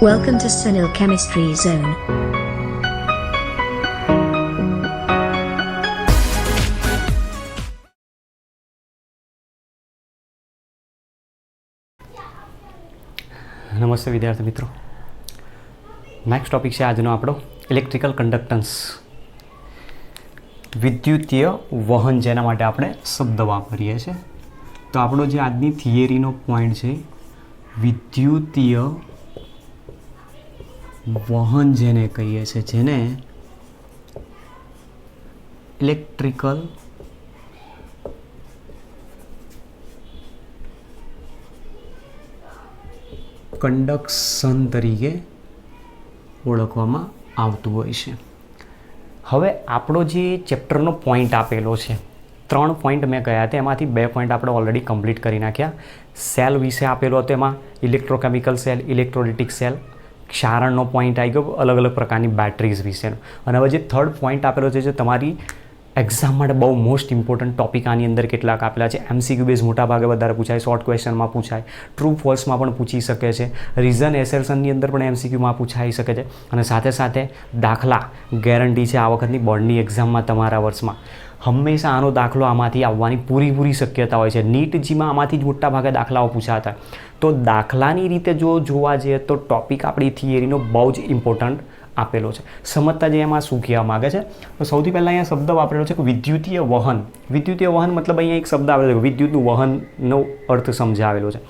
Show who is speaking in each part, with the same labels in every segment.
Speaker 1: Welcome to Sunil Chemistry Zone.
Speaker 2: નમસ્તે વિદ્યાર્થી મિત્રો. નેક્સ્ટ ટોપિક છે આજનો આપણો ઇલેક્ટ્રિકલ કન્ડક્ટન્સ, વિદ્યુતીય વહન, જેના માટે આપણે શબ્દ વાપરીએ છીએ. તો આપણો જે આજની થિયરીનો પોઈન્ટ છે વિદ્યુતીય વહન જેને કહીએ છીએ, જેને ઇલેક્ટ્રિકલ કન્ડક્શન તરીકે ઓળખવામાં આવતું હોય છે. હવે આપણો જે ચેપ્ટરનો પોઈન્ટ આપેલો છે, 3 પોઈન્ટ મેં કહ્યા હતા, એમાંથી 2 પોઈન્ટ આપણે ઓલરેડી કમ્પ્લીટ કરી નાખ્યા. સેલ વિશે આપેલો હતો, એમાં ઇલેક્ટ્રોકેમિકલ સેલ, ઇલેક્ટ્રોલિટિક સેલ, ક્ષારણનો પોઈન્ટ આવી ગયો, અલગ અલગ પ્રકારની બેટરીઝ વિશેનો. અને હવે જે 3rd પોઈન્ટ આપેલો છે, જે તમારી એક્ઝામ માટે બહુ મોસ્ટ ઇમ્પોર્ટન્ટ ટોપિક આની અંદર કેટલાક આપેલા છે. MCQ બેઝ મોટા ભાગે વધારે પૂછાય, શોર્ટ ક્વેશ્ચનમાં પૂછાય, ટ્રુ ફોલ્સમાં પણ પૂછી શકે છે, રીઝન એસેર્શનની અંદર પણ MCQમાં પૂછાઈ શકે છે. અને સાથે સાથે દાખલા ગેરંટી છે આ વખતની બોર્ડની એક્ઝામમાં તમારા વર્ષમાં હંમેશા આનો દાખલો આમાંથી આવવાની પૂરી શક્યતા હોય છે. નીટ જીમાં આમાંથી જ મોટા ભાગે દાખલાઓ પૂછાતા. તો દાખલાની રીતે જો જોવા જઈએ તો ટોપિક આપણી થિયરીનો બહુ જ ઇમ્પોર્ટન્ટ આપેલો છે. સમજતા જે એમાં શું કહેવા માગે છે, તો સૌથી પહેલાં અહીંયા શબ્દ વાપરેલો છે કે વિદ્યુતીય વહન. વિદ્યુતીય વહન મતલબ અહીંયા એક શબ્દ આવેલો છે, વિદ્યુતનું વહનનો અર્થ સમજાવેલો છે.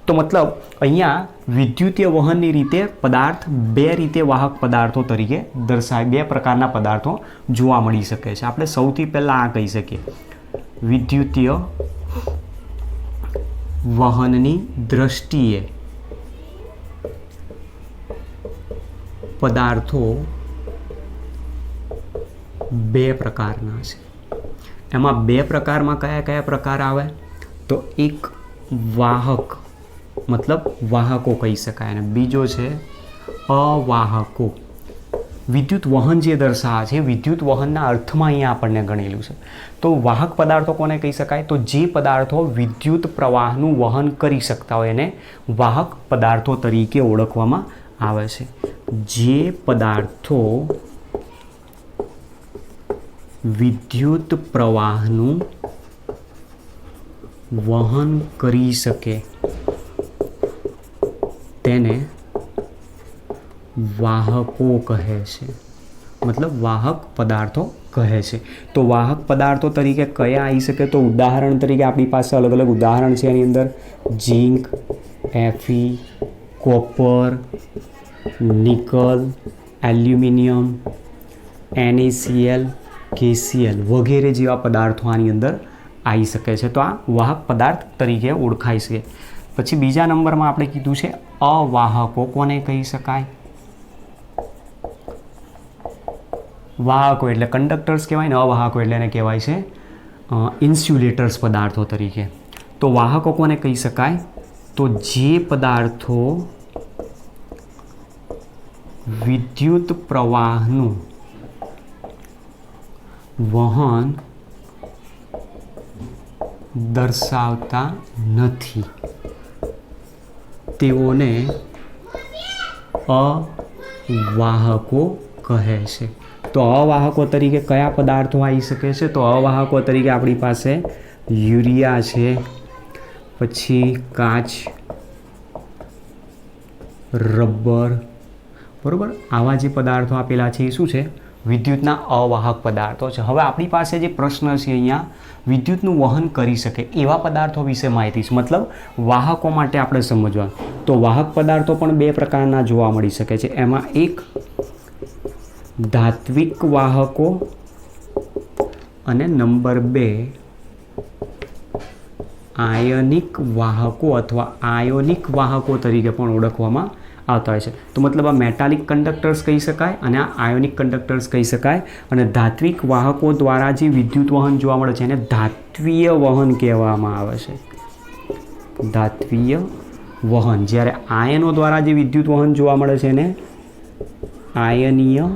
Speaker 2: તો મતલબ અહીંયા વિદ્યુતીય વહનની રીતે પદાર્થ 2 રીતે વાહક પદાર્થો તરીકે દર્શાવે, 2 પ્રકારના પદાર્થો જોવા મળી શકે છે. આપણે સૌથી પહેલાં આ કહી શકીએ, વિદ્યુતીય વહનની દ્રષ્ટિએ પદાર્થો 2 પ્રકારના છે. એમાં 2 પ્રકારમાં કયા પ્રકાર આવે, તો એક વાહક મતલબ વાહકો કહી શકાય, અને બીજો છે અવાહકો. વિદ્યુત વહન જે દર્શાવે છે, વિદ્યુત વહનના અર્થમાં અહીંયા આપણને ગણેલું છે. તો વાહક પદાર્થો કોને કહી શકાય, તો જે પદાર્થો વિદ્યુત પ્રવાહનું વહન કરી શકતા હોય એને વાહક પદાર્થો તરીકે ઓળખવામાં આવે છે. જે પદાર્થો વિદ્યુત પ્રવાહનું વહન કરી શકે તેને વાહકો કહે છે, મતલબ વાહક પદાર્થો કહે છે. તો વાહક પદાર્થો તરીકે કયા આવી શકે, તો ઉદાહરણ તરીકે આપણી પાસે અલગ અલગ ઉદાહરણ છે. એની અંદર ઝીંક, Fe, copper, nickel, aluminium, NaCl, KCl વગેરે જેવા પદાર્થો આની અંદર આવી શકે છે. તો આ વાહક પદાર્થ તરીકે ઓળખાય છે. પછી બીજા નંબરમાં આપણે કીધું છે અવાહકો. કોને કહી શકાય, વાહકો એટલે કંડક્ટર્સ કહેવાય ને, અવાહકો એટલે એને કહેવાય છે ઇન્સ્યુલેટર્સ પદાર્થો તરીકે. તો વાહકો કોને કહી શકાય, તો જે પદાર્થો વિદ્યુત પ્રવાહનું વહન દર્શાવતા નથી તેઓને અવાહકો કહે છે. તો અવાહકો તરીકે કયા પદાર્થો આવી શકે છે, તો અવાહકો તરીકે આપણી પાસે યુરિયા છે, પછી કાચ, રબર, બરાબર. આવા જે પદાર્થો આપેલા છે એ શું છે, વિદ્યુતના અવાહક પદાર્થો છે. હવે આપણી પાસે જે પ્રશ્ન છે અહીંયા, વિદ્યુતનું વહન કરી શકે એવા પદાર્થો વિશે માહિતી છે, મતલબ વાહકો માટે આપણે સમજવાનું. તો વાહક પદાર્થો પણ 2 પ્રકારના જોવા મળી શકે છે. એમાં એક ધાત્વિક વાહકો અને નંબર 2 આયનિક વાહકો અથવા આયોનિક વાહકો તરીકે પણ ઓળખવામાં આવતા હોય છે. તો મતલબ આ મેટાલિક કંડક્ટર્સ કહી શકાય અને આ આયોનિક કંડક્ટર્સ કહી શકાય. અને ધાત્વિક વાહકો દ્વારા જે વિદ્યુત વહન જોવા મળે છે એને ધાત્વીય વહન કહેવામાં આવે છે. ધાત્વીય વહન. જ્યારે આયનો દ્વારા જે વિદ્યુત વહન જોવા મળે છે એને આયનીય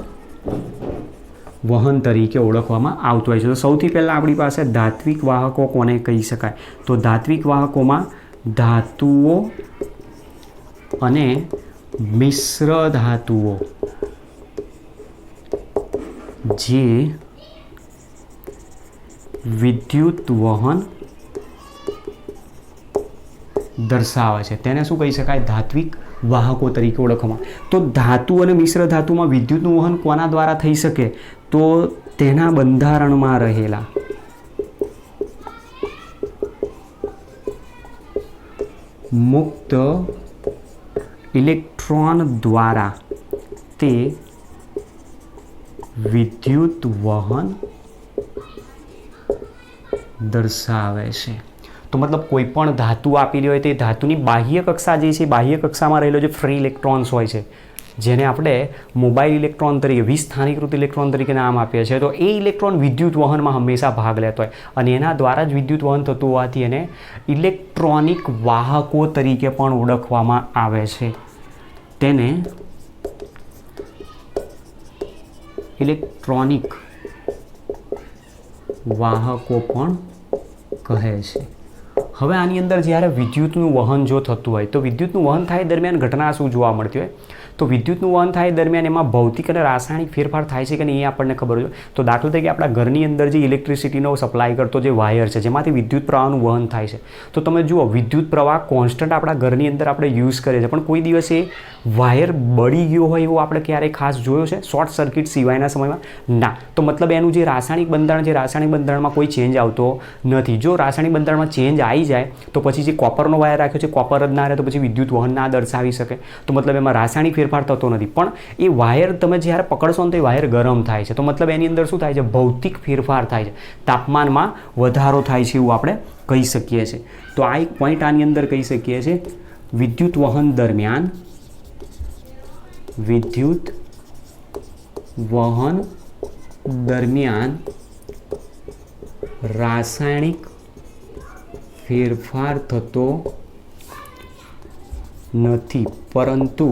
Speaker 2: વહન તરીકે ઓળખવામાં આવતું હોય છે. તો સૌથી પહેલાં આપણી પાસે ધાત્વિક વાહકો કોને કહી શકાય, તો ધાત્વિક વાહકોમાં ધાતુઓ અને મિશ્ર ધાતુઓ જે વિદ્યુત વહન દર્શાવે છે તેને શું કહી શકાય? ધાત્વિક વાહકો તરીકે ઓળખવામાં. તો ધાતુ અને મિશ્ર ધાતુમાં વિદ્યુતનું વહન કોના દ્વારા થઈ શકે? તો તેના બંધારણમાં રહેલા મુક્ત ઇલેક્ટ્રોન દ્વારા તે વિદ્યુત વહન દર્શાવે છે. તો મતલબ કોઈ પણ ધાતુ આપેલી હોય તે ધાતુની બાહ્ય કક્ષા જે છે, બાહ્ય કક્ષામાં રહેલો જે ફ્રી ઇલેક્ટ્રોન્સ હોય છે, જેને આપણે મોબાઈલ ઇલેક્ટ્રોન તરીકે, વિસ્થાનીકૃત ઇલેક્ટ્રોન તરીકે નામ આપીએ છીએ, તો એ ઇલેક્ટ્રોન વિદ્યુત વહનમાં હંમેશા ભાગ લેતો હોય અને એના દ્વારા જ વિદ્યુત વહન થતું હોવાથી એને ઇલેક્ટ્રોનિક વાહકો તરીકે પણ ઓળખવામાં આવે છે. તેને ઇલેક્ટ્રોનિક વાહકો પણ કહે છે. હવે આની અંદર જ્યારે વિદ્યુતનું વહન જો થતું હોય તો વિદ્યુતનું વહન થાય દરમિયાન ઘટના શું જોવા મળતી હોય? તો વિદ્યુતનું વહન થાય દરમિયાન એમાં ભૌતિક અને રાસાયણિક ફેરફાર થાય છે કે નહીં એ આપણને ખબર હોય. તો દાખલા તરીકે આપણા ઘરની અંદર જે ઇલેક્ટ્રિસિટીનો સપ્લાય કરતો જે વાયર છે, જેમાંથી વિદ્યુત પ્રવાહનું વહન થાય છે, તો તમે જુઓ વિદ્યુત પ્રવાહ કોન્સ્ટન્ટ આપણા ઘરની અંદર આપણે યુઝ કરીએ છીએ, પણ કોઈ દિવસે વાયર બળી ગયો હોય એવો આપણે ક્યારેય ખાસ જોયો છે શોર્ટ સર્કિટ સિવાયના સમયમાં? ના. તો મતલબ એનું જે રાસાયણિક બંધારણ છે, રાસાયણિક બંધારણમાં કોઈ ચેન્જ આવતો નથી. જો રાસાયણિક બંધારણમાં ચેન્જ આવી જાય તો પછી જે કોપરનો વાયર રાખ્યો છે, કોપર જ ના રહે તો પછી વિદ્યુત વહન ના દર્શાવી શકે. તો મતલબ એમાં રાસાયણિક ફેરફાર થતો નથી. પણ એ વાયર તમે જ્યારે પકડશો ને તો એ વાયર ગરમ થાય છે. તો મતલબ એની અંદર શું થાય છે? ભૌતિક ફેરફાર થાય છે, તાપમાનમાં વધારો થાય છે એવું આપણે કહી શકીએ છીએ. તો આ એક પોઈન્ટ આની અંદર કહી શકીએ છીએ. વિદ્યુત વહન દરમિયાન રાસાયણિક ફેરફાર થતો નથી, પરંતુ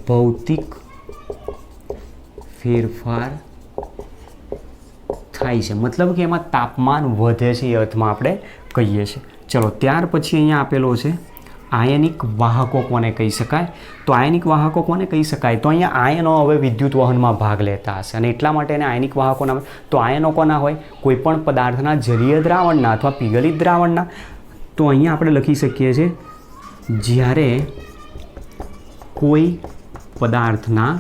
Speaker 2: ભૌતિક ફેરફાર થાય છે. મતલબ કે એમાં તાપમાન વધે છે એ અર્થમાં આપણે કહીએ છીએ. ચલો ત્યાર પછી અહીંયા આપેલો છે આયનિક વાહકો કોને કહી શકાય? તો આયનિક વાહકો કોને કહી શકાય? તો અહીંયા આયનો હવે વિદ્યુત વહનમાં ભાગ લેતા હશે અને એટલા માટે એને આયનિક વાહકો નામ. તો આયનો કોના હોય? કોઈ પણ પદાર્થના જલીય દ્રાવણના અથવા પીગલિત દ્રાવણના. તો અહીંયા આપણે લખી શકીએ છીએ જ્યારે કોઈ પદાર્થના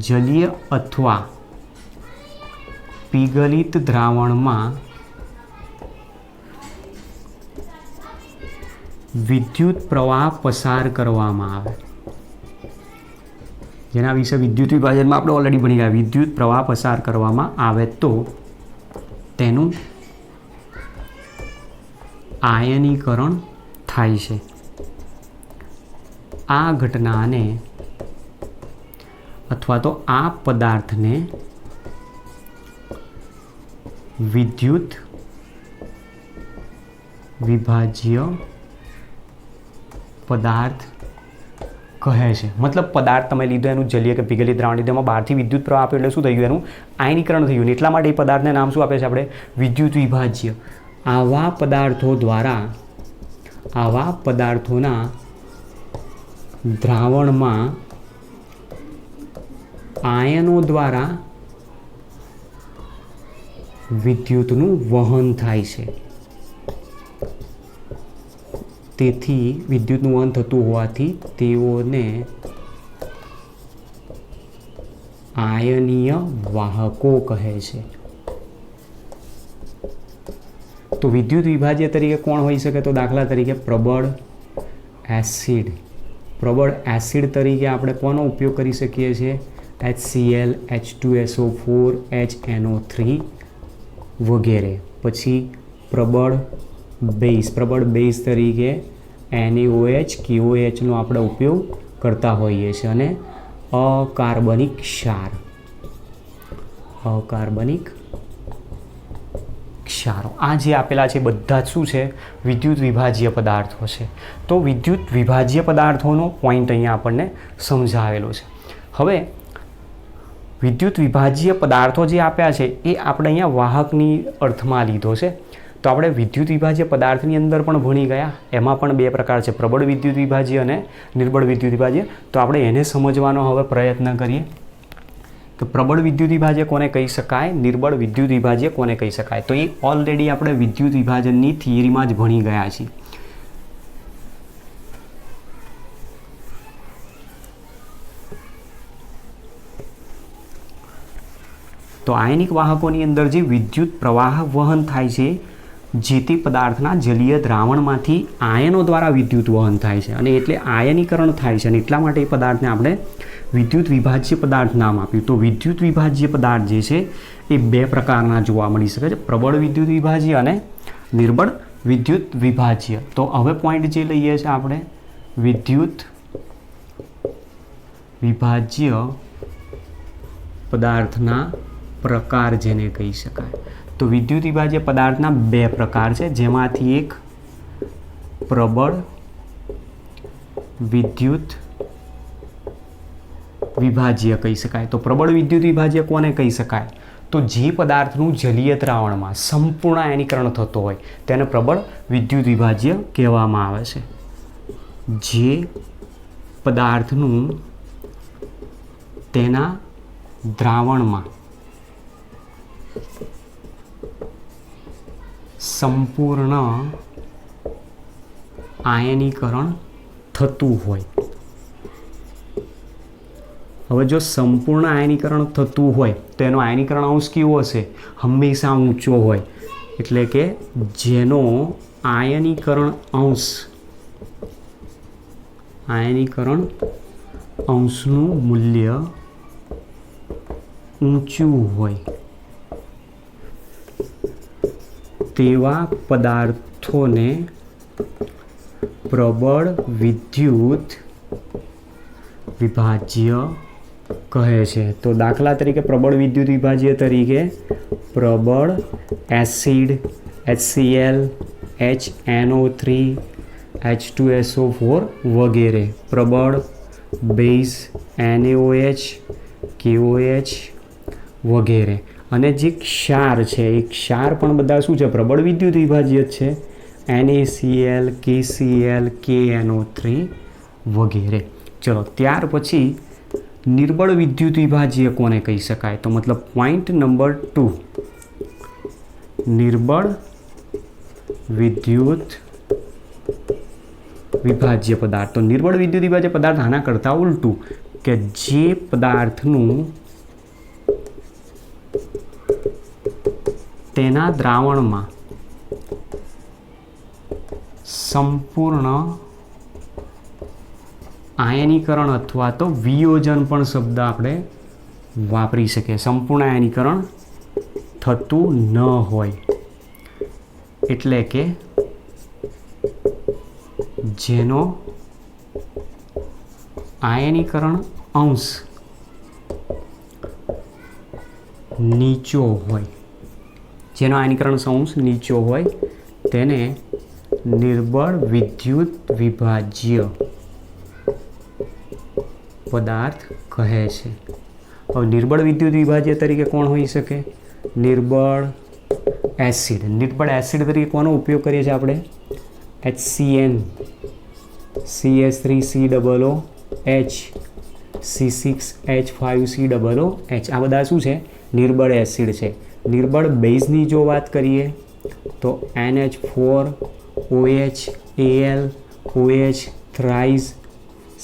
Speaker 2: જલીય અથવા પીગલિત દ્રાવણમાં વિદ્યુત પ્રવાહ પસાર કરવામાં આવે, જેના વિશે વિદ્યુત વિભાજનમાં આપણે ઓલરેડી ભણી ગયા. વિદ્યુત પ્રવાહ પસાર કરવામાં આવે તો તેનું આયનીકરણ થાય છે. આ ઘટનાને અથવા તો આ પદાર્થને વિદ્યુત વિભાજ્ય પદાર્થ કહે છે. મતલબ પદાર્થ તમે લીધો એનું જલીય કે પીગલિત દ્રાવણ લીધું, એમાં બહારથી વિદ્યુત પ્રવાહ આપ્યો એટલે શું થઈ ગયું? એનું આયનીકરણ થઈ ગયું. એટલા માટે એ પદાર્થને નામ શું આપે છે આપણે? વિદ્યુત વિભાજ્ય. આવા પદાર્થોના દ્રાવણમાં આયનો દ્વારા વિદ્યુતનું વહન થાય છે. તેથી વિદ્યુતનું વહન થતું હોવાથી તેઓને આયનીય વાહકો કહે છે. તો વિદ્યુત વિભાજ્ય તરીકે કોણ હોઈ શકે? તો દાખલા તરીકે પ્રબળ એસિડ તરીકે આપણે કોનો ઉપયોગ કરી શકીએ છીએ? HCl, H2SO4, HNO3 વગેરે. પછી પ્રબળ બેઝ તરીકે NaOH, KOH નો આપણે ઉપયોગ કરતા હોઈએ છીએ. અને અકાર્બનિક ક્ષારો આ જે આપેલા છે બધા જ શું છે? વિદ્યુત વિભાજ્ય પદાર્થો છે. તો વિદ્યુત વિભાજ્ય પદાર્થોનો પોઈન્ટ અહીંયા આપણને સમજાવેલો છે. હવે વિદ્યુત વિભાજ્ય પદાર્થો જે આપ્યા છે એ આપણે અહીંયા વાહકની અર્થમાં લીધો છે. તો આપણે વિદ્યુત વિભાજ્ય પદાર્થની અંદર પણ ભણી ગયા, એમાં પણ બે પ્રકાર છે, પ્રબળ વિદ્યુત વિભાજ્ય અને નિર્બળ વિદ્યુત વિભાજ્ય. તો આપણે એને સમજવાનો હવે પ્રયત્ન કરીએ કે પ્રબળ વિદ્યુત વિભાજ્ય કોને કહી શકાય, નિર્બળ વિદ્યુત વિભાજ્ય કોને કહી શકાય. તો એ ઓલરેડી આપણે વિદ્યુત વિભાજનની થિયરીમાં જ ભણી ગયા છીએ. તો આયનિક વાહકોની અંદર જે વિદ્યુત પ્રવાહ વહન થાય છે, જે તે પદાર્થના જલીય દ્રાવણમાંથી આયનો દ્વારા વિદ્યુત વહન થાય છે, અને એટલે આયનીકરણ થાય છે, અને એટલા માટે એ પદાર્થને આપણે વિદ્યુત વિભાજ્ય પદાર્થ નામ આપ્યું. તો વિદ્યુત વિભાજ્ય પદાર્થ જે છે એ બે પ્રકારના જોવા મળી શકે છે, પ્રબળ વિદ્યુત વિભાજ્ય અને નિર્બળ વિદ્યુત વિભાજ્ય. તો હવે પોઈન્ટ જે લઈએ છીએ આપણે, વિદ્યુત વિભાજ્ય પદાર્થના પ્રકાર જેને કહી શકાય. તો વિદ્યુત વિભાજ્ય પદાર્થના બે પ્રકાર છે, જેમાંથી એક પ્રબળ વિદ્યુત વિભાજ્ય કહી શકાય. તો પ્રબળ વિદ્યુત વિભાજ્ય કોને કહી શકાય? તો જે પદાર્થનું જલીય દ્રાવણમાં સંપૂર્ણ આયનીકરણ થતું હોય તેને પ્રબળ વિદ્યુત વિભાજ્ય કહેવામાં આવે છે. જે પદાર્થનું તેના દ્રાવણમાં સંપૂર્ણ આયનીકરણ થતું હોય. હવે જો સંપૂર્ણ આયનીકરણ થતું હોય તો એનો આયનીકરણ અંશ કેવો હશે? હંમેશા ઊંચો હોય. એટલે કે જેનો આયનીકરણ અંશનું મૂલ્ય ઊંચું હોય તેવા પદાર્થોને પ્રબળ વિદ્યુત વિભાજ્ય કહે છે. તો દાખલા તરીકે પ્રબળ વિદ્યુત વિભાજ્ય તરીકે પ્રબળ એસિડ HCl, HNO3, H2SO4 વગેરે, પ્રબળ બેઝ NaOH, KOH વગેરે. અને જે ક્ષાર છે એ ક્ષાર પણ બધા શું છે? પ્રબળ વિદ્યુત વિભાજ્ય છે, NaCl, KCl, KNO3 વગેરે. ચલો ત્યાર પછી નિર્બળ વિદ્યુત વિભાજ્ય કોને કહી શકાય? તો મતલબ પોઈન્ટ નંબર 2, નિર્બળ વિદ્યુત વિભાજ્ય પદાર્થ. તો નિર્બળ વિદ્યુત વિભાજ્ય પદાર્થ આના કરતાં ઉલટું, કે જે પદાર્થનું તેના દ્રાવણમાં સંપૂર્ણ આયનીકરણ અથવા તો વિયોજન પણ શબ્દ આપણે વાપરી શકીએ. સંપૂર્ણ આયનીકરણ થતું ન હોય, એટલે કે જેનો આયનીકરણ અંશ નીચો હોય, જેનો આયનીકરણ અંશ નીચો હોય તેને નિર્બળ વિદ્યુત વિભાજ્ય પદાર્થ કહે છે. હવે નિર્બળ વિદ્યુત વિભાજ્ય તરીકે કોણ હોઈ શકે? નિર્બળ એસિડ. નિર્બળ એસિડ તરીકે કોનો ઉપયોગ કરીએ છીએ આપણે? HCN, CH3COOH, C6H5COOH. આ બધા શું છે? નિર્બળ એસિડ છે. નિર્બળ બેઝની જો વાત કરીએ તો NH4, OH, Al, OH, thrice,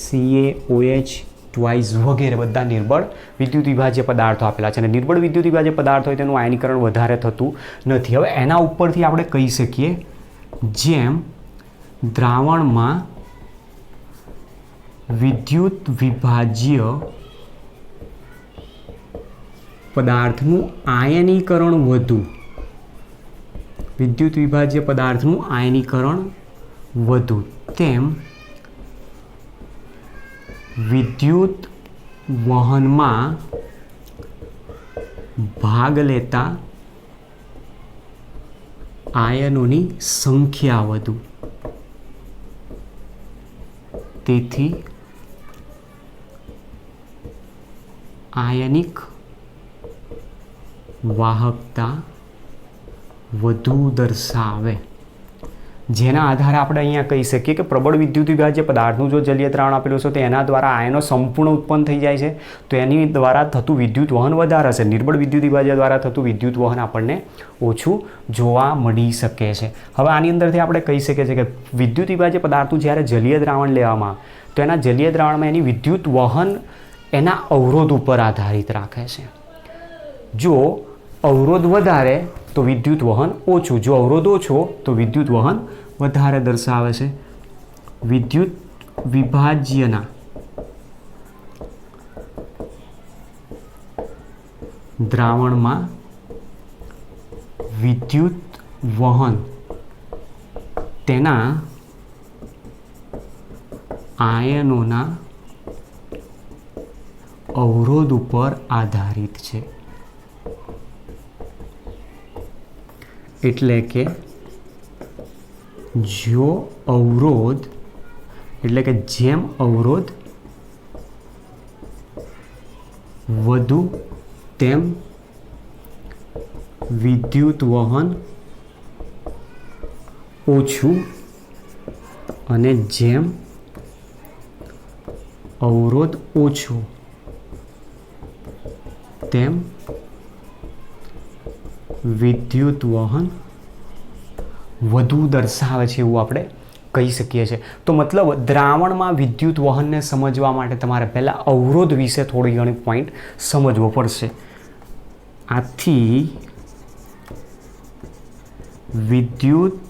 Speaker 2: CaOH twice વગેરે બધા નિર્બળ વિદ્યુત વિભાજ્ય પદાર્થો આપેલા છે. અને નિર્બળ વિદ્યુત વિભાજ્ય પદાર્થ હોય તેનું આયનીકરણ વધારે થતું નથી. હવે એના ઉપરથી આપણે કહી શકીએ, જેમ દ્રાવણમાં વિદ્યુત વિભાજ્ય પદાર્થનું આયનીકરણ વધુ, વિદ્યુત વિભાજ્ય પદાર્થનું આયનીકરણ વધુ, તેમ વિદ્યુત વહનમાં ભાગ લેતા આયનોની સંખ્યા વધુ. તેથી આયનિક વાહકતા વધુ દર્શાવે, જેના આધારે આપણે અહીંયા કહી શકીએ કે પ્રબળ વિદ્યુત વિભાજ્ય પદાર્થનું જો જલીય દ્રાવણ આપેલું છે તો એના દ્વારા આયનો સંપૂર્ણ ઉત્પન્ન થઈ જાય છે, તો એની દ્વારા થતું વિદ્યુત વહન વધારે છે. નિર્બળ વિદ્યુત વિભાજ્ય દ્વારા થતું વિદ્યુત વહન આપણને ઓછું જોવા મળી શકે છે. હવે આની અંદરથી આપણે કહી શકીએ છીએ કે વિદ્યુત વિભાજ્ય પદાર્થનું જ્યારે જલીય દ્રાવણ લેવામાં તો એના જલીય દ્રાવણમાં એની વિદ્યુત વહન એના અવરોધ ઉપર આધારિત રાખે છે. જો અવરોધ વધારે તો વિદ્યુત વહન ઓછું, જો અવરોધ ઓછો તો વિદ્યુત વહન વધારે દર્શાવે છે. વિદ્યુત વિભાજ્યના દ્રાવણમાં વિદ્યુત વહન તેના આયનોના અવરોધ ઉપર આધારિત છે. એટલે કે જો અવરોધ એટલે કે જેમ અવરોધ વધુ તેમ વિદ્યુત વહન ઓછું, અને જેમ અવરોધ ઓછો તેમ વિદ્યુત વહન વધુ દર્શાવે છે એવું આપણે કહી શકીએ છીએ. તો મતલબ દ્રાવણમાં વિદ્યુત વહનને સમજવા માટે તમારે પહેલાં અવરોધ વિશે થોડી ઘણી પોઈન્ટ સમજવો પડશે. આથી વિદ્યુત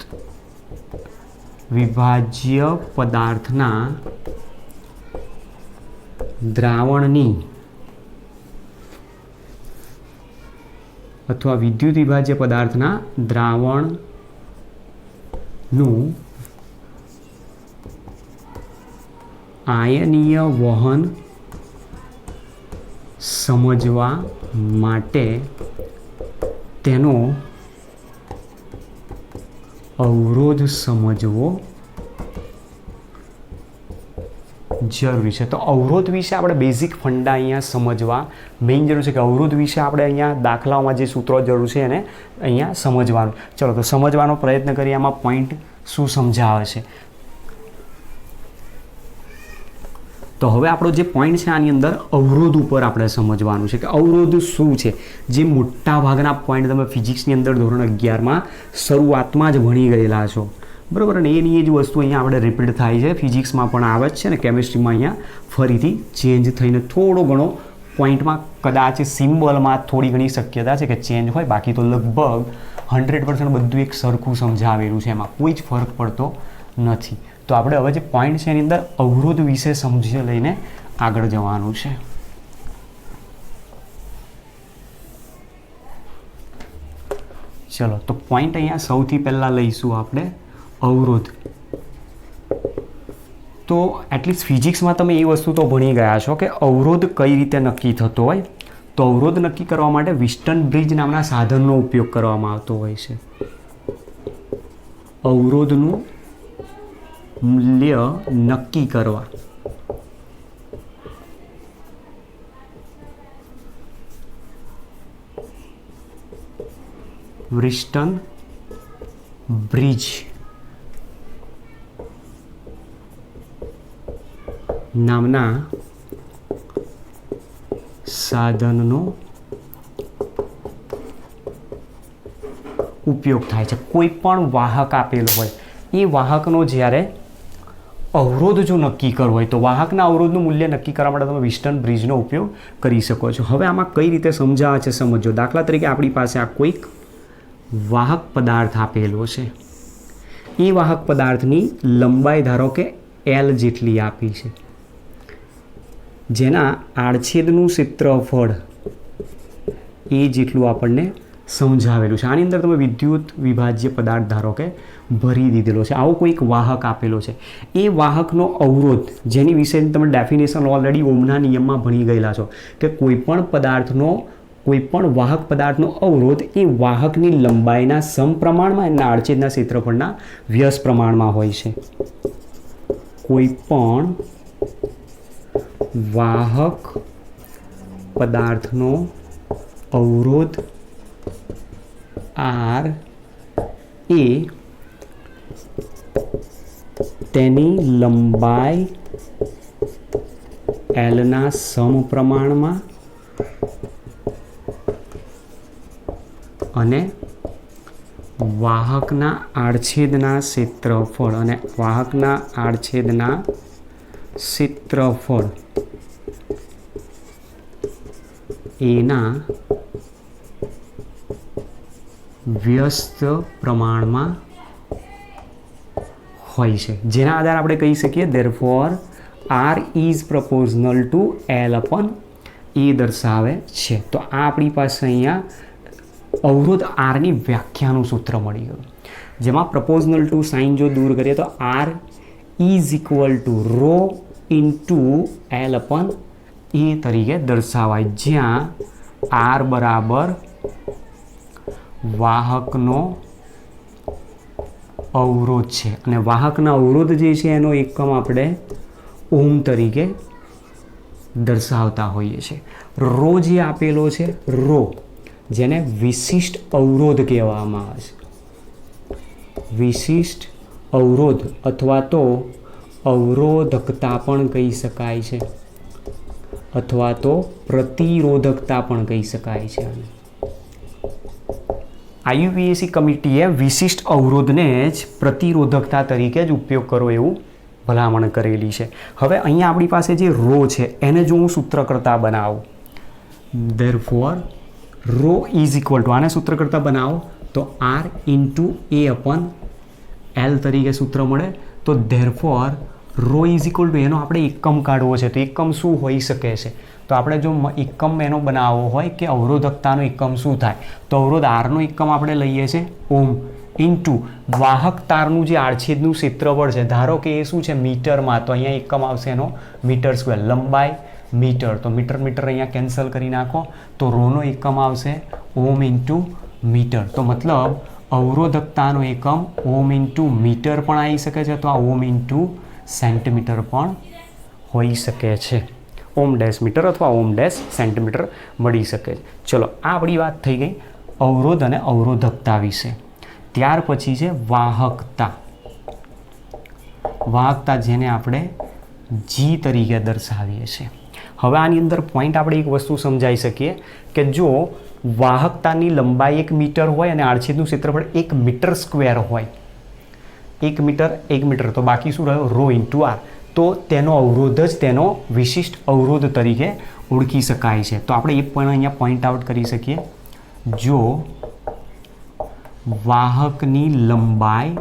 Speaker 2: વિભાજ્ય પદાર્થના દ્રાવણની અથવા વિદ્યુત વિભાજ્ય પદાર્થના દ્રાવણનું આયનીય વહન સમજવા માટે તેનો અવરોધ સમજવો જરૂરી છે. તો અવરોધ વિશે આપણે બેઝિક ફંડા અહીંયા સમજવા મેઇન જરૂર છે કે અવરોધ વિશે આપણે અહીંયા દાખલાઓમાં જે સૂત્રો જરૂર છે એને અહીંયા સમજવાનું. ચલો તો સમજવાનો પ્રયત્ન કરીએ આમાં પોઈન્ટ શું સમજાવે છે. તો હવે આપણો જે પોઈન્ટ છે આની અંદર અવરોધ ઉપર આપણે સમજવાનું છે કે અવરોધ શું છે. જે મોટા ભાગના પોઈન્ટ તમે ફિઝિક્સની અંદર ધોરણ 11માં શરૂઆતમાં જ ભણી ગયેલા છો, બરાબર, અને એની એ જ વસ્તુ અહીંયા આપણે રિપીટ થાય છે. ફિઝિક્સમાં પણ આવે જ છે ને કેમિસ્ટ્રીમાં અહીંયા ફરીથી ચેન્જ થઈને થોડો ઘણો પોઈન્ટમાં કદાચ સિમ્બોલમાં થોડી ઘણી શક્યતા છે કે ચેન્જ હોય, બાકી તો લગભગ 100% બધું એક સરખું સમજાવેલું છે, એમાં કોઈ જ ફરક પડતો નથી. તો આપણે હવે જે પોઈન્ટ છે એની અંદર અવરોધ વિશે સમજી લઈને આગળ જવાનું છે. ચલો તો પોઈન્ટ અહીંયા સૌથી પહેલાં લઈશું આપણે અવરોધ. તો એટલીસ્ટ ફિઝિક્સમાં તમે એ વસ્તુ તો ભણી ગયા છો કે અવરોધ કઈ રીતે નક્કી થતો હોય. તો અવરોધ નક્કી કરવા માટે વિસ્ટન બ્રિજ નામના સાધનનો ઉપયોગ કરવામાં આવતો હોય છે. અવરોધનું મૂલ્ય નક્કી કરવા વિસ્ટન બ્રિજ નામના સાધનનો ઉપયોગ થાય છે. કોઈ પણ વાહક આપેલો હોય એ વાહકનો જ્યારે અવરોધ જો નક્કી કરવો હોય તો વાહકના અવરોધનું મૂલ્ય નક્કી કરવા માટે તમે વિસ્ટન બ્રિજનો ઉપયોગ કરી શકો છો. હવે આમાં કઈ રીતે સમજાવે છે સમજો. દાખલા તરીકે આપણી પાસે આ કોઈક વાહક પદાર્થ આપેલો છે. એ વાહક પદાર્થની લંબાઈ ધારો કે L જેટલી આપી છે, જેના આડછેદનું ક્ષેત્રફળ એ જેટલું આપણને સમજાવેલું છે. આની અંદર તમે વિદ્યુત વિભાજ્ય પદાર્થ ધારો કે ભરી દીધેલો છે. આવો કોઈક વાહક આપેલો છે. એ વાહકનો અવરોધ, જેની વિશે તમે ડેફિનેશન ઓલરેડી ઓહમના નિયમમાં ભણી ગયેલા છો કે કોઈપણ વાહક પદાર્થનો અવરોધ એ વાહકની લંબાઈના સમપ્રમાણમાં એના આડછેદના ક્ષેત્રફળના વ્યસ્ત પ્રમાણમાં હોય છે. કોઈપણ વાહક પદાર્થનો અવરોધ R એ તેની લંબાઈ એલના સમપ્રમાણમાં અને વાહકના આડછેદના ક્ષેત્રફળ એના વ્યસ્ત પ્રમાણમાં હોય છે, જેના આધારે આપણે કહી શકીએ therefore R is proportional to L upon A દર્શાવે છે. તો આ આપણી પાસે અહીંયા અવરોધ આરની વ્યાખ્યાનું સૂત્ર મળી ગયું, જેમાં પ્રપોઝનલ ટુ સાઇન જો દૂર કરીએ તો R is equal to rho into L upon A તરીકે દર્શાવાય, જ્યાં આર બરાબર વાહકનો અવરોધ છે અને વાહકના અવરોધ જે છે એનો એકમ આપણે ઓમ તરીકે દર્શાવતા હોઈએ છીએ. રો જે આપેલો છે, રો જેને વિશિષ્ટ અવરોધ કહેવામાં આવે છે, વિશિષ્ટ અવરોધ અથવા તો અવરોધકતા પણ કહી શકાય છે, અથવા તો પ્રતિરોધકતા પણ કહી શકાય છે. IUPAC કમિટીએ વિશિષ્ટ અવરોધને જ પ્રતિરોધકતા તરીકે જ ઉપયોગ કરો એવું ભલામણ કરેલી છે. હવે અહીંયા આપણી પાસે જે રો છે એને જો હું સૂત્રકર્તા બનાવું, therefore rho is equal to આને સૂત્રકર્તા બનાવો તો R into A upon L તરીકે સૂત્ર મળે. તો therefore rho is equal to એનો આપણે એકમ કાઢવો છે, તો એકમ શું હોઈ શકે છે? તો આપણે જો એકમ એનો બનાવવો હોય કે અવરોધકતાનો એકમ શું થાય, તો અવરોધ આરનો એકમ આપણે લઈએ છીએ ઓમ ઇન્ટુ વાહક તારનું જે આડછેદનું ક્ષેત્રફળ છે, ધારો કે એ શું છે મીટરમાં, તો અહીંયા એકમ આવશે એનો મીટર સ્ક્વેર, લંબાઈ મીટર, તો મીટર મીટર અહીંયા કેન્સલ કરી નાખો તો રોનો એકમ આવશે ઓમ ઇન્ટુ મીટર. તો મતલબ અવરોધકતાનો એકમ ઓમ ઇન્ટુ મીટર પણ આવી શકે છે, તો આ ઓમ ઇન્ટુ સેન્ટીમીટર પણ હોઈ શકે છે. ઓમ ડેશ મીટર અથવા ઓમ ડેશ સેન્ટીમીટર મળી શકે છે. ચલો, આ આપણી વાત થઈ ગઈ અવરોધ અને અવરોધકતા વિશે. ત્યાર પછી છે વાહકતા. વાહકતા જેને આપણે જી તરીકે દર્શાવીએ છીએ. હવે આની અંદર પોઈન્ટ આપણે એક વસ્તુ સમજાઈ શકીએ કે જો વાહકતાની લંબાઈ 1 મીટર હોય અને આડછેદનું ક્ષેત્રફળ 1 મીટર સ્ક્વેર હોય, 1 મીટર, તો બાકી શું રહ્યો? Rho into R. તો તેનો અવરોધ જ તેનો વિશિષ્ટ અવરોધ તરીકે ઓળખી શકાય છે. તો આપણે એ પણ અહીંયા પોઈન્ટ આઉટ કરી શકીએ, જો વાહકની લંબાઈ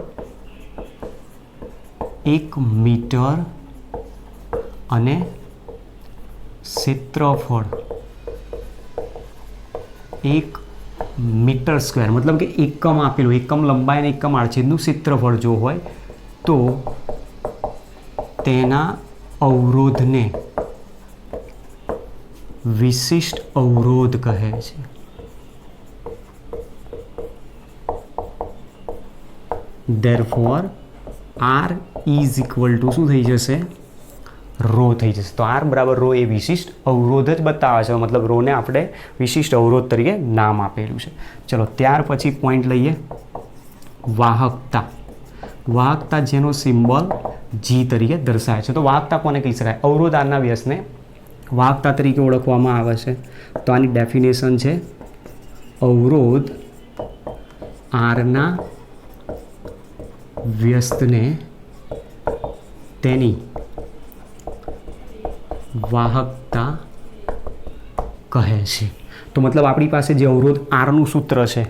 Speaker 2: 1 મીટર અને ક્ષેત્રફળ 1 મીટર સ્ક્વેર, મતલબ કે એકમ આપેલું, એકમ લંબાઈ અને એકમ આડછેદનું ક્ષેત્રફળ જો હોય તો તેના અવરોધને વિશિષ્ટ અવરોધ કહે છે. Therefore R is equal to શું થઈ જશે? રો થઈ જશે. તો આર બરાબર રો એ વિશિષ્ટ અવરોધ જ બતાવે છે, મતલબ રોને આપણે વિશિષ્ટ અવરોધ તરીકે નામ આપેલું છે. ચલો, ત્યાર પછી પોઈન્ટ લઈએ વાહકતા. વાહકતા જેનો સિમ્બોલ જી તરીકે દર્શાવે છે. તો વાહકતા કોને કહી શકાય? અવરોધ આરના વ્યસ્તને વાહકતા તરીકે ઓળખવામાં આવે છે. તો આની ડેફિનેશન છે અવરોધ આરના વ્યસ્તને તેની વાહકતા કહે છે. તો મતલબ આપણી પાસે જે અવરોધ આરનું સૂત્ર છે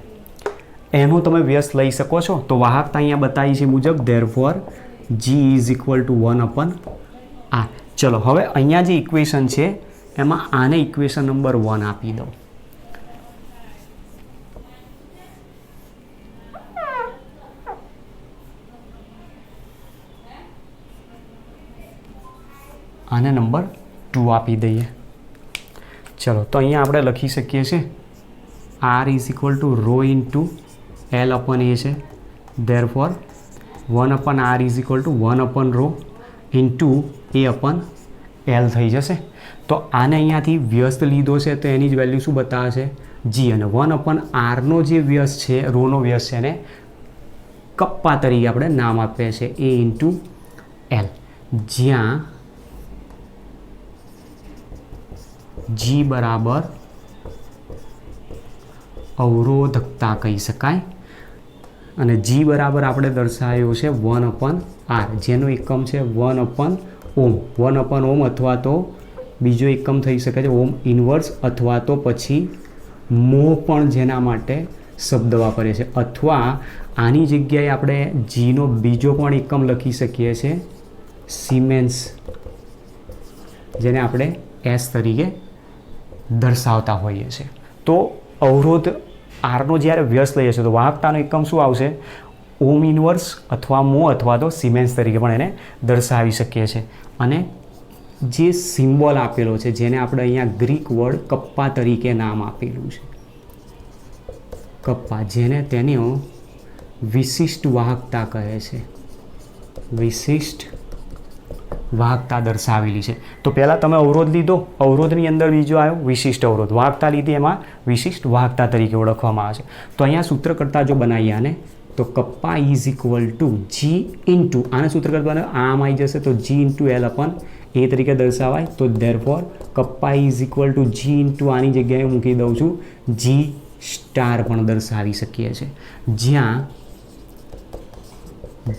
Speaker 2: એનો તમે વ્યસ્ત લઈ શકો છો. તો વાહકતા અહીંયા બતાવી છે મુજબ therefore G is equal to 1/r. ચલો, હવે અહીંયા જે ઇક્વેશન છે એમાં આને ઇક્વેશન નંબર 1 આપી દો. આને નંબર 2 આપી દઈએ. ચલો, તો અહીંયા આપણે લખી શકીએ છીએ R is equal to rho into L upon A છે. Therefore 1/r is equal to 1/રો ઇન્ટુ એ અપન એલ થઈ જશે. તો આને અહીંયાથી વ્યસ્ત લીધો છે તો એની જ વેલ્યુ શું બતાવે છે? જી. અને 1/rનો જે વ્યસ્ત છે, રોનો વ્યસ્ત છે, એને કપ્પા તરીકે આપણે નામ આપીએ છીએ A ઇન્ટુ એલ, જ્યાં G બરાબર અવરોધકતા કહી શકાય અને G બરાબર આપણે દર્શાવ્યો છે 1/R, જેનો એકમ છે 1/ઓહ્મ. 1/ઓહ્મ અથવા તો બીજો એકમ થઈ શકે છે ઓહ્મ ઇન્વર્સ, અથવા તો પછી મોહ પણ જેના માટે શબ્દ વાપરીએ છીએ, અથવા આની જગ્યાએ આપણે જીનો બીજો પણ એકમ લખી શકીએ છીએ સિમેન્સ, જેને આપણે એસ તરીકે દર્શાવતા હોઈએ છીએ. તો અવરોધ આરનો જ્યારે વ્યસ્ત લઈએ છીએ તો વાહકતાનો એકમ શું આવશે? ઓહ્મ ઇન્વર્સ અથવા મો અથવા તો સિમેન્સ તરીકે પણ એને દર્શાવી શકીએ છીએ. અને જે સિમ્બોલ આપેલો છે જેને આપણે અહીંયા ગ્રીક વર્ડ કપ્પા તરીકે નામ આપેલું છે, કપ્પા, જેને તેની વિશિષ્ટ વાહકતા કહે છે, વિશિષ્ટ વાહકતા દર્શાવેલી છે. તો પહેલાં તમે અવરોધ લીધો, અવરોધની અંદર બીજો આવ્યો વિશિષ્ટ અવરોધ, વાહકતા લીધી, એમાં વિશિષ્ટ વાહકતા તરીકે ઓળખવામાં આવે છે. તો અહીંયા સૂત્ર કરતા જો બનાવીએ આને, તો kappa is equal to G into, આને સૂત્ર કરતા આમ આવી જશે તો જી ઇન્ટુ એલ અપન એ તરીકે દર્શાવાય. તો therefore kappa is equal to G into આની જગ્યાએ મૂકી દઉં છું જી સ્ટાર પણ દર્શાવી શકીએ છીએ, જ્યાં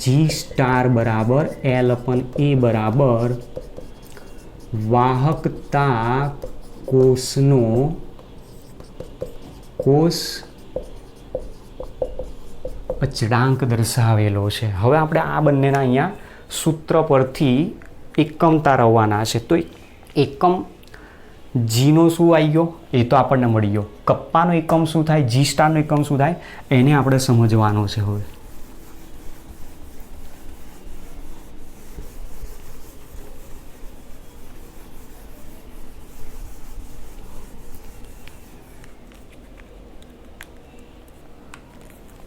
Speaker 2: જી સ્ટાર બરાબર એલ અપન એ બરાબર વાહકતા કોષનો કોષ અચળાંક દર્શાવેલો છે. હવે આપણે આ બંનેના અહીંયા સૂત્ર પરથી એકમ તારવવાના છે. તો એકમ જીનો શું આવી ગયો એ તો આપણને મળી ગયો, કપ્પાનો એકમ શું થાય, જી સ્ટારનો એકમ શું થાય, એને આપણે સમજવાનો છે. હવે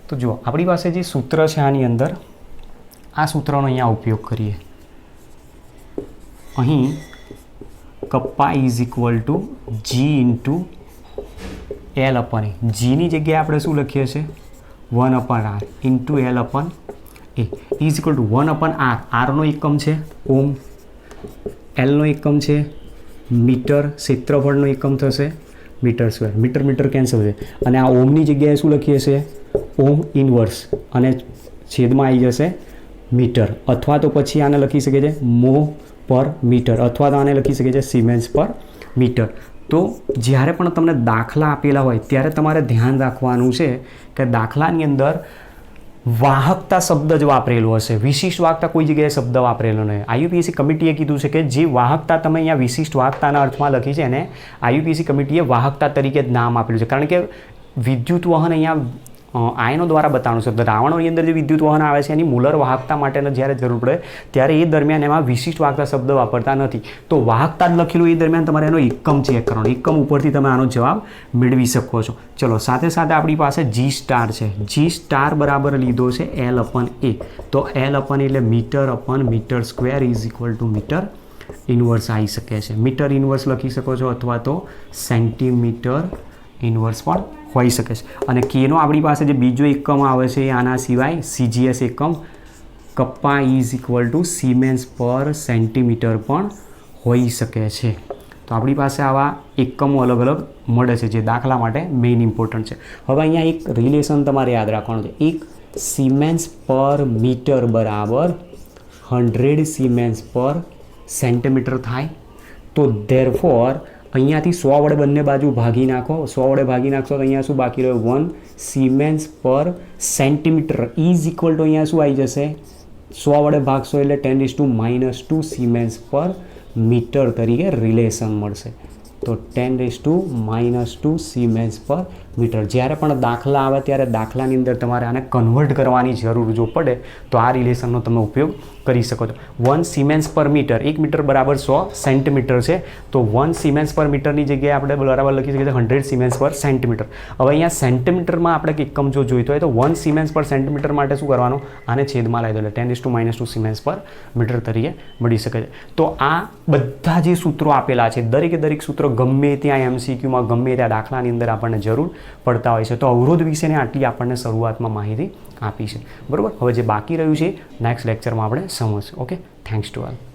Speaker 2: તો જુઓ, આપણી પાસે જે સૂત્ર છે આની અંદર, આ સૂત્રનો અહીંયા ઉપયોગ કરીએ. અહીં kappa is equal to G into L upon A, જીની જગ્યાએ આપણે શું લખીએ છીએ 1/R into L upon A is equal to 1/R. આરનો એકમ છે ઓહ્મ, એલનો એકમ છે મીટર, ક્ષેત્રફળનો એકમ થશે metre square, metre metre cancel છે, અને આ ઓહ્મની જગ્યાએ શું લખીએ છીએ ઓહ્મ ઇન્વર્સ, અને છેદમાં આવી જશે મીટર, અથવા તો પછી આને લખી શકીએ છીએ મો પર મીટર, અથવા તો આને લખી શકીએ છીએ સિમેન્સ પર મીટર. તો જ્યારે પણ તમને દાખલા આપેલા હોય ત્યારે તમારે ધ્યાન રાખવાનું છે કે દાખલાની અંદર વાહકતા શબ્દ જ વાપરેલો હશે, વિશિષ્ટ વાહકતા કોઈ જગ્યાએ શબ્દ વાપરેલો નહીં. આઈયુપીએસસી કમિટીએ કીધું છે કે જે વાહકતા તમે અહીંયા વિશિષ્ટ વાહકતાના અર્થમાં લખી છે એને આઈયુપીએસસી કમિટીએ વાહકતા તરીકે જ નામ આપેલું છે, કારણ કે વિદ્યુત વહન અહીંયા આયનો દ્વારા બતાવવાનું છે. દ્રાવણોની અંદર જે વિદ્યુત વહન આવે છે એની મૂલર વાહકતા માટેનો જ્યારે જરૂર પડે ત્યારે એ દરમિયાન એમાં વિશિષ્ટ વાહકતા શબ્દ વાપરતા નથી. તો વાહકતા જ લખેલું એ દરમિયાન તમારે એનો એકમ ચેક કરવાનો, એકમ ઉપરથી તમે આનો જવાબ મેળવી શકો છો. ચલો, સાથે સાથે આપણી પાસે જી સ્ટાર છે, જી સ્ટાર બરાબર લીધો છે એલ અપન એ. તો એલ અપન એટલે metre upon metre square is equal to metre inverse આવી શકે છે. મીટર ઇન્વર્સ લખી શકો છો, અથવા તો સેન્ટીમીટર ઇન્વર્સ પણ હોઈ શકે છે. અને કેનો આપણી પાસે જે બીજો એકમ આવે છે આના સિવાય સીજીએસ એકમ kappa is equal two siemens પર સેન્ટીમીટર પણ હોઈ શકે છે. તો આપણી પાસે આવા એકમો અલગ અલગ મળે છે જે દાખલા માટે મેઇન ઇમ્પોર્ટન્ટ છે. હવે અહીંયા એક રિલેશન તમારે યાદ રાખવાનું છે, એક સિમેન્સ પર મીટર બરાબર 100 સિમેન્સ પર સેન્ટીમીટર થાય. તો ધેરફોર અહીંયાથી 100 વડે બંને બાજુ ભાગી નાખો, 100 વડે ભાગી નાખશો તો અહીંયા શું બાકી રહ્યો 1 સિમેન્સ પર સેન્ટીમીટર ઇઝ ઇક્વલ ટુ અહીંયા શું આવી જશે 100 વડે ભાગશો એટલે 10⁻² સિમેન્સ પર મીટર તરીકે રિલેશન મળશે. તો 10⁻² સિમેન્સ પર મીટર. જ્યારે પણ દાખલા આવે ત્યારે દાખલાની અંદર તમારે આને કન્વર્ટ કરવાની જરૂર જો પડે તો આ રિલેશનનો તમે ઉપયોગ કરી શકો છો. 1 સિમેન્સ પર મીટર, 1 મીટર બરાબર 100 સેન્ટીમીટર છે. તો 1 સિમેન્સ પર મીટરની જગ્યાએ આપણે બરાબર લખી શકીએ 100 સિમેન્સ પર સેન્ટીમીટર. હવે અહીંયા સેન્ટીમીટરમાં આપણે એકમ જો જોઈતો હોય તો 1 સિમેન્સ પર સેન્ટીમીટર માટે શું કરવાનું, આને છેદમાં લાવી દો એટલે 10⁻² સિમેન્સ પર મીટર તરીકે મળી શકે છે. તો આ બધા જે સૂત્રો આપેલા છે દરેકે દરેક સૂત્રો ગમે ત્યાં એમસીક્યુમાં ગમે ત્યાં દાખલાની અંદર આપણને જરૂર પડતા હોય છે. તો અવરોધ વિશેની આટલી આપણને શરૂઆતમાં માહિતી આપી છે. બરાબર, હવે જે બાકી રહ્યું છે નેક્સ્ટ લેક્ચરમાં આપણે સમજશું. Okay, thanks to all.